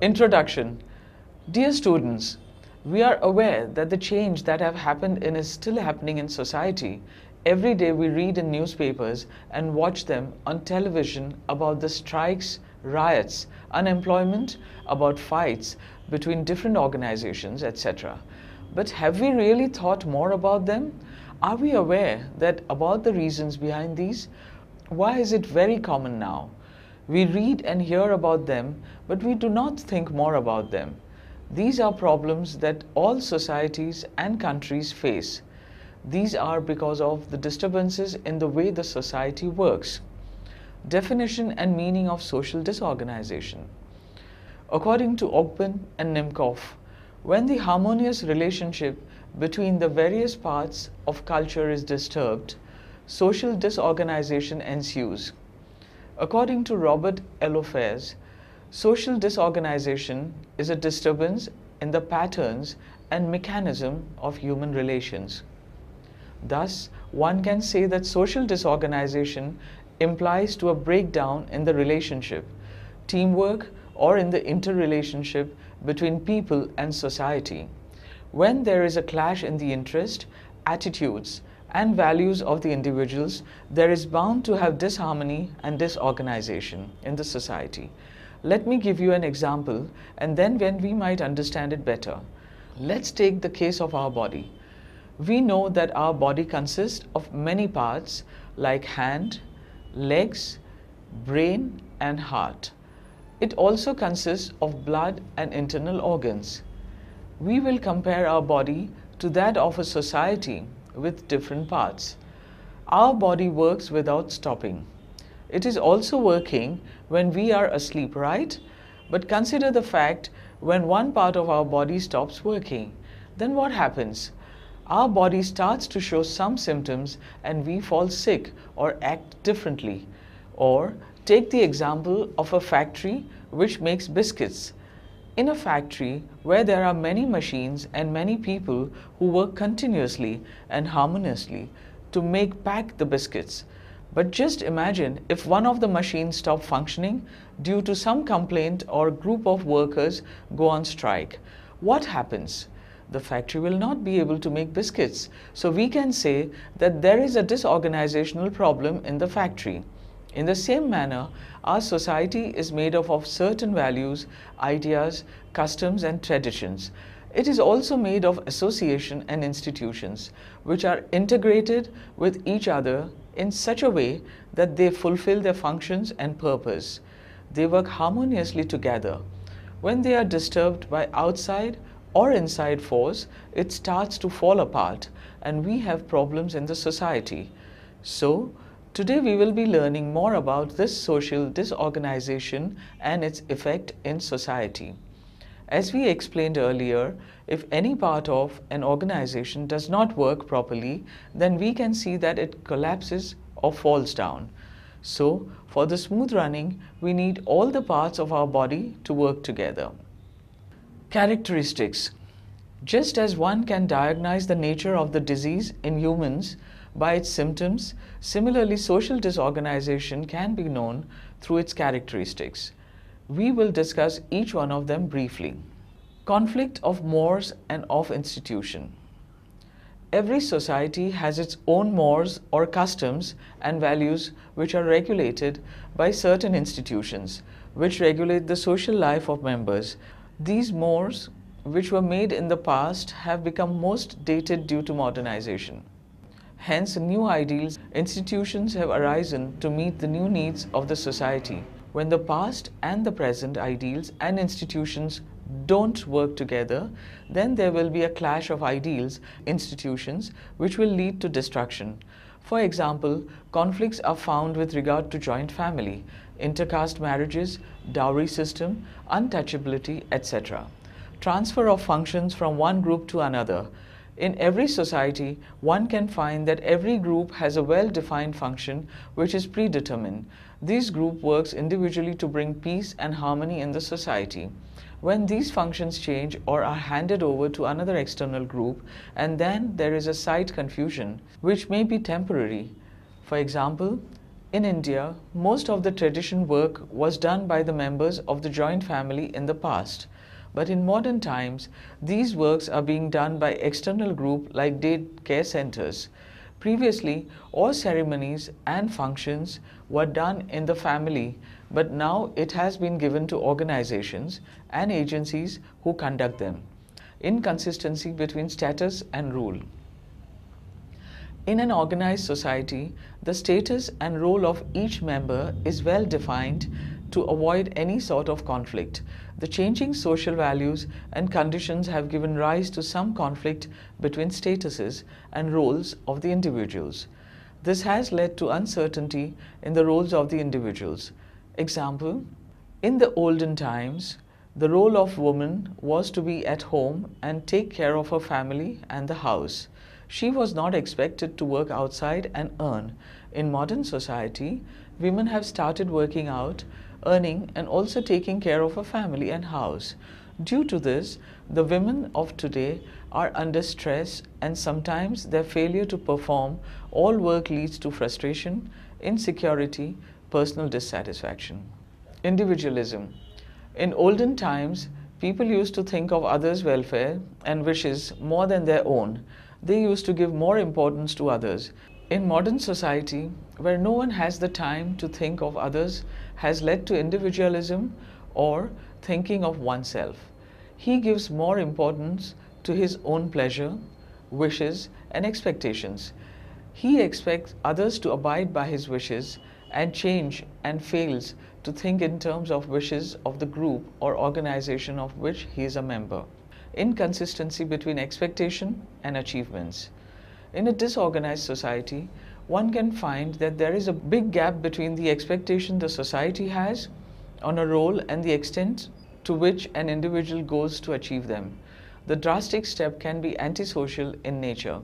Introduction. Dear students, we are aware that the change that have happened and is still happening in society. Every day we read in newspapers and watch them on television about the strikes, riots, unemployment, about fights between different organizations, etc. But have we really thought more about them? Are we aware that about the reasons behind these? Why is it very common now? We read and hear about them, but we do not think more about them. These are problems that all societies and countries face. These are because of the disturbances in the way the society works. Definition and meaning of social disorganization. According to Ogben and Nimkoff, when the harmonious relationship between the various parts of culture is disturbed, social disorganization ensues. According to Robert Eliphaz, social disorganization is a disturbance in the patterns and mechanism of human relations. Thus, one can say that social disorganization implies to a breakdown in the relationship, teamwork, or in the interrelationship between people and society. When there is a clash in the interest, attitudes, and values of the individuals, there is bound to have disharmony and disorganization in the society. Let me give you an example, and then we might understand it better. Let's take the case of our body. We know that our body consists of many parts like hand, legs, brain, and heart. It also consists of blood and internal organs. We will compare our body to that of a society with different parts. Our body works without stopping. It is also working when we are asleep, right? But consider the fact when one part of our body stops working, then what happens? Our body starts to show some symptoms and we fall sick or act differently. Or take the example of a factory which makes biscuits. In a factory where there are many machines and many people who work continuously and harmoniously to pack the biscuits. But just imagine if one of the machines stopped functioning due to some complaint or group of workers go on strike. What happens? The factory will not be able to make biscuits. So we can say that there is a disorganizational problem in the factory. In the same manner, our society is made up of certain values, ideas, customs, and traditions. It is also made of association and institutions, which are integrated with each other in such a way that they fulfill their functions and purpose. They work harmoniously together. When they are disturbed by outside or inside force, it starts to fall apart, and we have problems in the society. So, today we will be learning more about this social disorganization and its effect in society. As we explained earlier, if any part of an organization does not work properly, then we can see that it collapses or falls down. So, for the smooth running, we need all the parts of our body to work together. Characteristics. Just as one can diagnose the nature of the disease in humans by its symptoms, similarly social disorganization can be known through its characteristics. We will discuss each one of them briefly. Conflict of mores and of institution. Every society has its own mores or customs and values which are regulated by certain institutions, which regulate the social life of members. These mores, which were made in the past, have become most dated due to modernization. Hence, new ideals, institutions have arisen to meet the new needs of the society. When the past and the present ideals and institutions don't work together, then there will be a clash of ideals, institutions, which will lead to destruction. For example, conflicts are found with regard to joint family, intercaste marriages, dowry system, untouchability, etc. Transfer of functions from one group to another. In every society, one can find that every group has a well-defined function which is predetermined. This group works individually to bring peace and harmony in the society. When these functions change or are handed over to another external group, and then there is a slight confusion, which may be temporary. For example, In India, most of the tradition work was done by the members of the joint family in the past. But in modern times, these works are being done by external groups like day care centers. Previously, all ceremonies and functions were done in the family, but now it has been given to organizations and agencies who conduct them. Inconsistency between status and rule. In an organized society, the status and role of each member is well defined to avoid any sort of conflict. The changing social values and conditions have given rise to some conflict between statuses and roles of the individuals. This has led to uncertainty in the roles of the individuals. Example, in the olden times, the role of woman was to be at home and take care of her family and the house. She was not expected to work outside and earn. In modern society, women have started working out, earning, and also taking care of a family and house. Due to this, the women of today are under stress, and sometimes their failure to perform all work leads to frustration, insecurity, personal dissatisfaction. Individualism. In olden times, people used to think of others' welfare and wishes more than their own. They used to give more importance to others. In modern society, where no one has the time to think of others, has led to individualism or thinking of oneself. He gives more importance to his own pleasure, wishes, and expectations. He expects others to abide by his wishes and change, and fails to think in terms of wishes of the group or organization of which he is a member. Inconsistency between expectation and achievements. In a disorganized society, one can find that there is a big gap between the expectation the society has on a role and the extent to which an individual goes to achieve them. The drastic step can be antisocial in nature.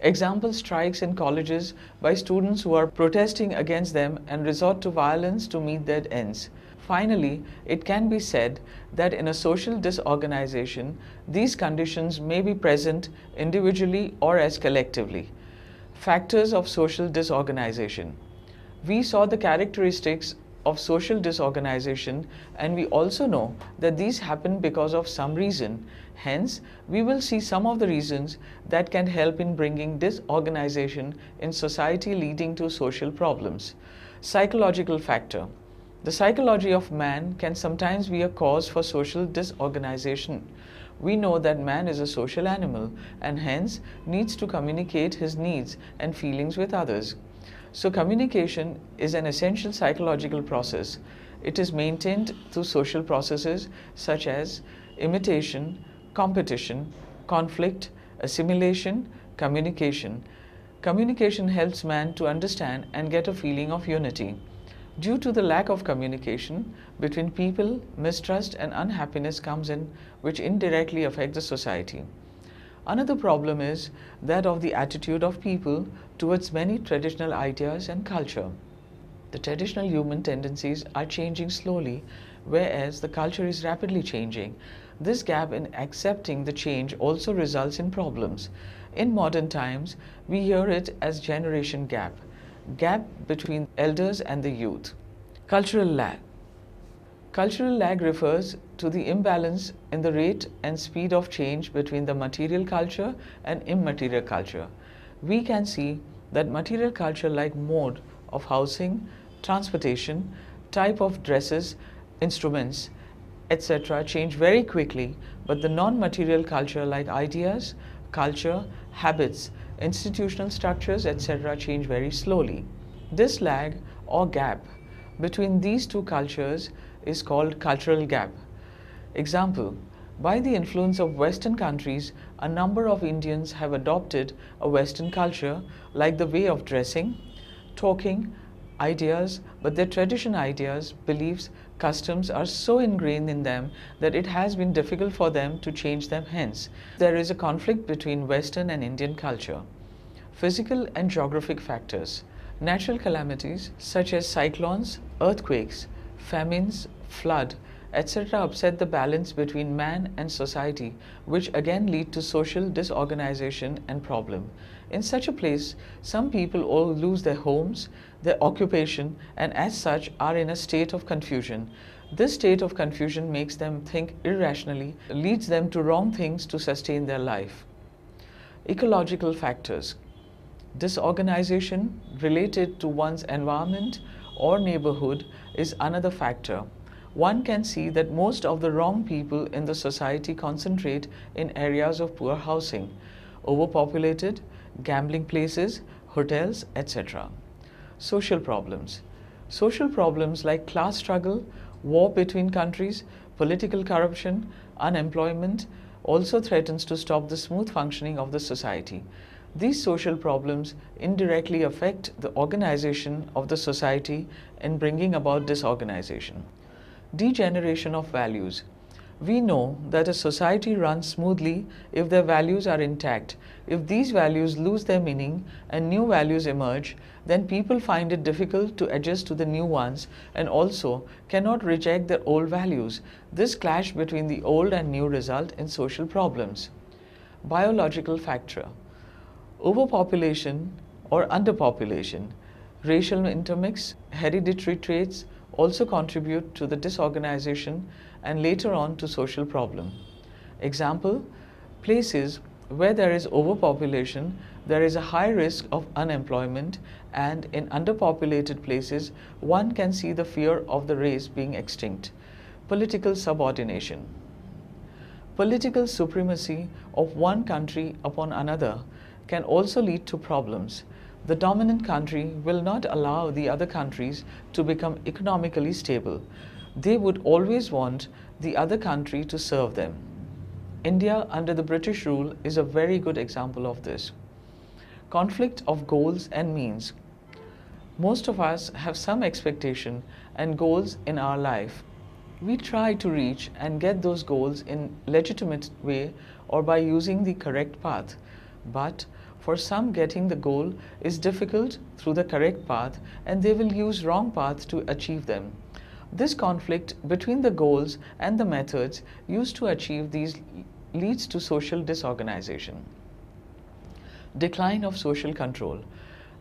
Example, strikes in colleges by students who are protesting against them and resort to violence to meet their ends. Finally, it can be said that in a social disorganization, these conditions may be present individually or as collectively. Factors of social disorganization. We saw the characteristics of social disorganization, and we also know that these happen because of some reason. Hence, we will see some of the reasons that can help in bringing disorganization in society leading to social problems. Psychological factor. The psychology of man can sometimes be a cause for social disorganization. We know that man is a social animal and hence needs to communicate his needs and feelings with others. So communication is an essential psychological process. It is maintained through social processes such as imitation, competition, conflict, assimilation, communication. Communication helps man to understand and get a feeling of unity. Due to the lack of communication between people, mistrust and unhappiness comes in, which indirectly affect the society. Another problem is that of the attitude of people towards many traditional ideas and culture. The traditional human tendencies are changing slowly, whereas the culture is rapidly changing. This gap in accepting the change also results in problems. In modern times, we hear it as generation gap between elders and the youth. Cultural lag. Cultural lag refers to the imbalance in the rate and speed of change between the material culture and immaterial culture. We can see that material culture like mode of housing, transportation, type of dresses, instruments, etc. change very quickly, but the non-material culture like ideas, culture, habits, institutional structures, etc. change very slowly. This lag or gap between these two cultures is called cultural gap. Example, by the influence of Western countries, a number of Indians have adopted a Western culture like the way of dressing, talking, ideas, but their tradition ideas, beliefs, customs are so ingrained in them that it has been difficult for them to change them. Hence, there is a conflict between Western and Indian culture. Physical and geographic factors. Natural calamities such as cyclones, earthquakes, famines, flood, etc. upset the balance between man and society, which again lead to social disorganization and problem. In such a place, some people all lose their homes, their occupation, and as such are in a state of confusion. This state of confusion makes them think irrationally, leads them to wrong things to sustain their life. Ecological factors. Disorganization related to one's environment or neighborhood is another factor. One can see that most of the wrong people in the society concentrate in areas of poor housing, overpopulated, gambling places, hotels, etc. Social problems. Social problems like class struggle, war between countries, political corruption, unemployment also threatens to stop the smooth functioning of the society. These social problems indirectly affect the organization of the society in bringing about disorganization. Degeneration of values. We know that a society runs smoothly if their values are intact. If these values lose their meaning and new values emerge, then people find it difficult to adjust to the new ones and also cannot reject their old values. This clash between the old and new result in social problems. Biological factor. Overpopulation or underpopulation, racial intermix, hereditary traits also contribute to the disorganization and later on to social problem. Example, places where there is overpopulation, there is a high risk of unemployment, and in underpopulated places, one can see the fear of the race being extinct. Political subordination. Political supremacy of one country upon another can also lead to problems. The dominant country will not allow the other countries to become economically stable. They would always want the other country to serve them. India under the British rule is a very good example of this. Conflict of goals and means. Most of us have some expectation and goals in our life. We try to reach and get those goals in legitimate way or by using the correct path. But for some, getting the goal is difficult through the correct path and they will use wrong path to achieve them. This conflict between the goals and the methods used to achieve these leads to social disorganization. Decline of social control.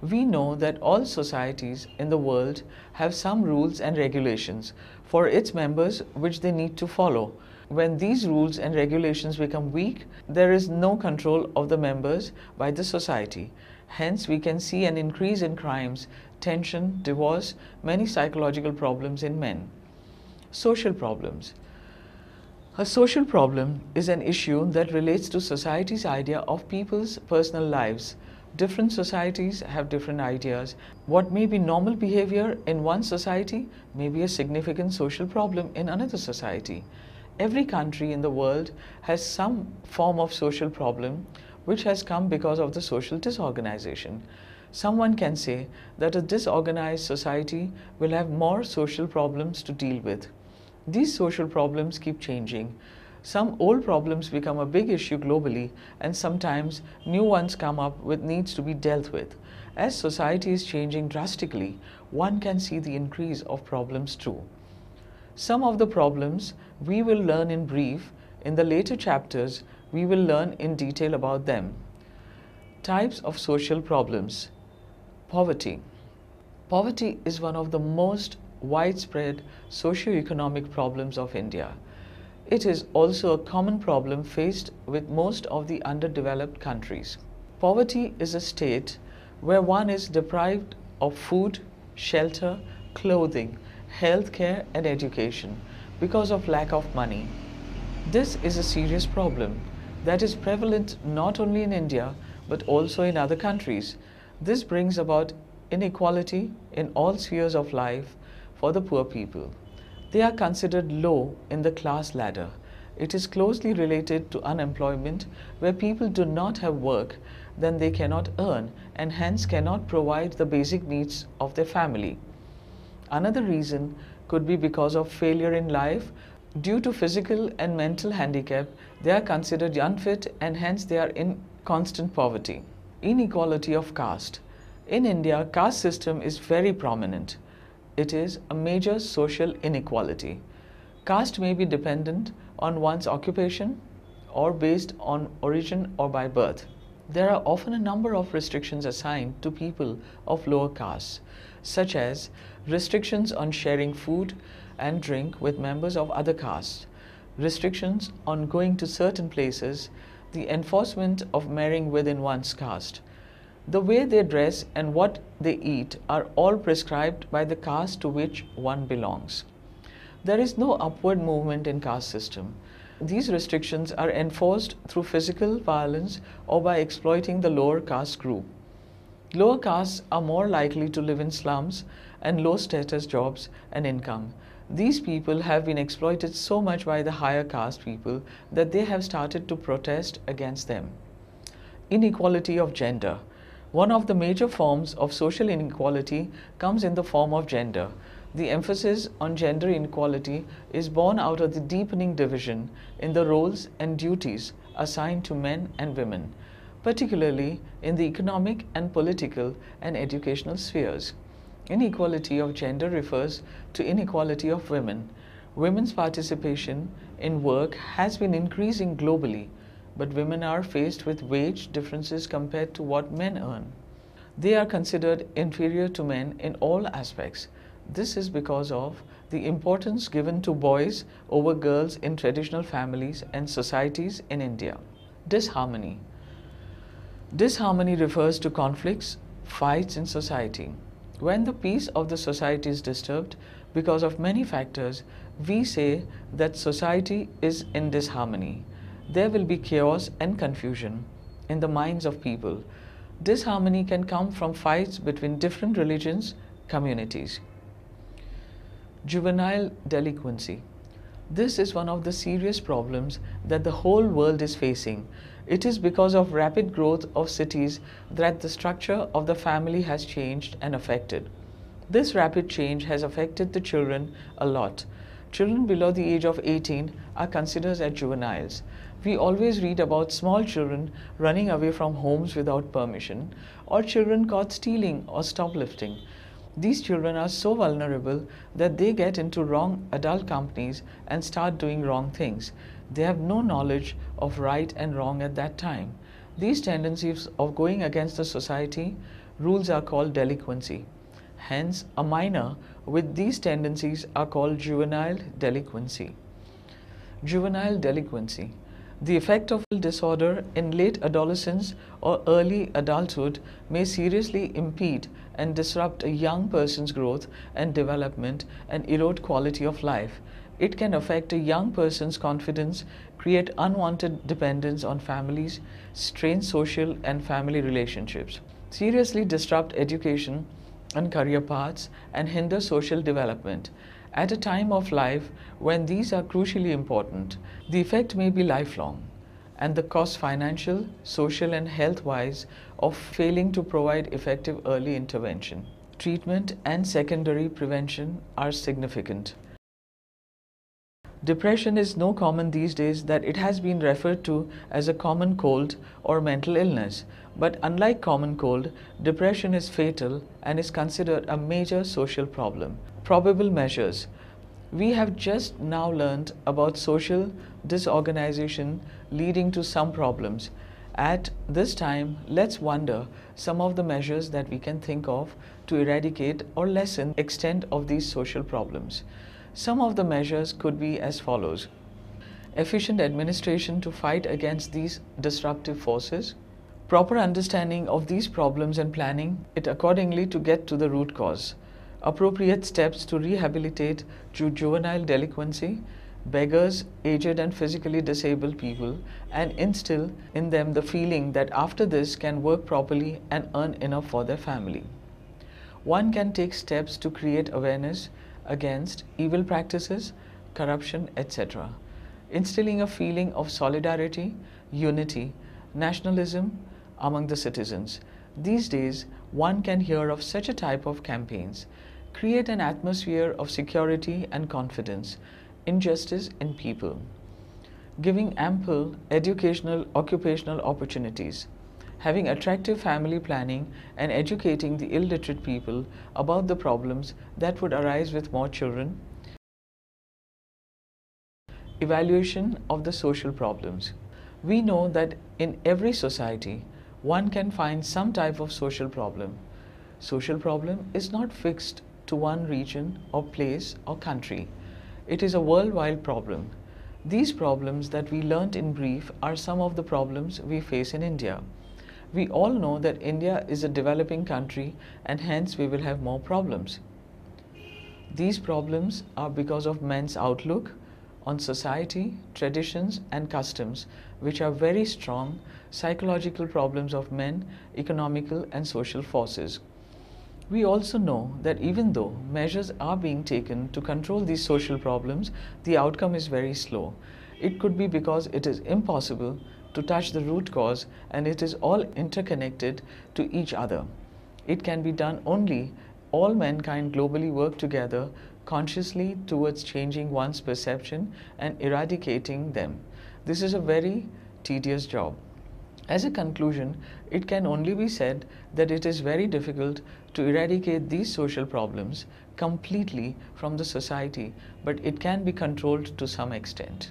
We know that all societies in the world have some rules and regulations for its members which they need to follow. When these rules and regulations become weak, there is no control of the members by the society. Hence, we can see an increase in crimes, tension, divorce, many psychological problems in men. Social problems. A social problem is an issue that relates to society's idea of people's personal lives. Different societies have different ideas. What may be normal behavior in one society may be a significant social problem in another society. Every country in the world has some form of social problem which has come because of the social disorganization. Someone can say that a disorganized society will have more social problems to deal with. These social problems keep changing. Some old problems become a big issue globally, and sometimes new ones come up with needs to be dealt with. As society is changing drastically, one can see the increase of problems too. Some of the problems we will learn in brief. In the later chapters, we will learn in detail about them. Types of social problems. Poverty. Poverty is one of the most widespread socio-economic problems of India. It is also a common problem faced with most of the underdeveloped countries. Poverty is a state where one is deprived of food, shelter, clothing, health care and education because of lack of money. This is a serious problem that is prevalent not only in India but also in other countries. This brings about inequality in all spheres of life for the poor people. They are considered low in the class ladder. It is closely related to unemployment, where people do not have work, then they cannot earn and hence cannot provide the basic needs of their family. Another reason could be because of failure in life. Due to physical and mental handicap, they are considered unfit and hence they are in constant poverty. Inequality of caste. In India, caste system is very prominent. It is a major social inequality. Caste may be dependent on one's occupation or based on origin or by birth. There are often a number of restrictions assigned to people of lower castes, such as restrictions on sharing food and drink with members of other castes, restrictions on going to certain places, the enforcement of marrying within one's caste. The way they dress and what they eat are all prescribed by the caste to which one belongs. There is no upward movement in caste system. These restrictions are enforced through physical violence or by exploiting the lower caste group. Lower castes are more likely to live in slums and low status jobs and income. These people have been exploited so much by the higher caste people that they have started to protest against them. Inequality of gender. One of the major forms of social inequality comes in the form of gender. The emphasis on gender inequality is born out of the deepening division in the roles and duties assigned to men and women, particularly in the economic and political and educational spheres. Inequality of gender refers to inequality of women. Women's participation in work has been increasing globally, but women are faced with wage differences compared to what men earn. They are considered inferior to men in all aspects. This is because of the importance given to boys over girls in traditional families and societies in India. Disharmony. Disharmony refers to conflicts, fights in society. When the peace of the society is disturbed because of many factors, we say that society is in disharmony. There will be chaos and confusion in the minds of people. Disharmony can come from fights between different religions, communities. Juvenile delinquency. This is one of the serious problems that the whole world is facing. It is because of rapid growth of cities that the structure of the family has changed and affected. This rapid change has affected the children a lot. Children below the age of 18 are considered as juveniles. We always read about small children running away from homes without permission, or children caught stealing or shoplifting. These children are so vulnerable that they get into wrong adult companies and start doing wrong things. They have no knowledge of right and wrong at that time. These tendencies of going against the society rules are called delinquency. Hence, a minor with these tendencies are called juvenile delinquency. Juvenile delinquency. The effect of disorder in late adolescence or early adulthood may seriously impede and disrupt a young person's growth and development and erode quality of life. It can affect a young person's confidence, create unwanted dependence on families, strain social and family relationships, seriously disrupt education and career paths, and hinder social development. At a time of life when these are crucially important, the effect may be lifelong, and the cost financial, social and health-wise of failing to provide effective early intervention. Treatment and secondary prevention are significant. Depression is so common these days that it has been referred to as a common cold or mental illness. But unlike common cold, depression is fatal and is considered a major social problem. Probable measures. We have just now learned about social disorganization leading to some problems. At this time, let's wonder some of the measures that we can think of to eradicate or lessen the extent of these social problems. Some of the measures could be as follows. Efficient administration to fight against these disruptive forces. Proper understanding of these problems and planning it accordingly to get to the root cause. Appropriate steps to rehabilitate juvenile delinquency, beggars, aged and physically disabled people, and instill in them the feeling that after this can work properly and earn enough for their family. One can take steps to create awareness against evil practices, corruption, etc., instilling a feeling of solidarity, unity, nationalism among the citizens. These days, one can hear of such a type of campaigns. Create an atmosphere of security and confidence, injustice in people. Giving ample educational, occupational opportunities. Having attractive family planning and educating the illiterate people about the problems that would arise with more children. Evaluation of the social problems. We know that in every society, one can find some type of social problem. Social problem is not fixed to one region or place or country. It is a worldwide problem. These problems that we learnt in brief are some of the problems we face in India. We all know that India is a developing country and hence we will have more problems. These problems are because of men's outlook on society, traditions and customs, which are very strong psychological problems of men, economical and social forces. We also know that even though measures are being taken to control these social problems, the outcome is very slow. It could be because it is impossible to touch the root cause and it is all interconnected to each other. It can be done only all mankind globally work together consciously towards changing one's perception and eradicating them. This is a very tedious job. As a conclusion, it can only be said that it is very difficult to eradicate these social problems completely from the society, but it can be controlled to some extent.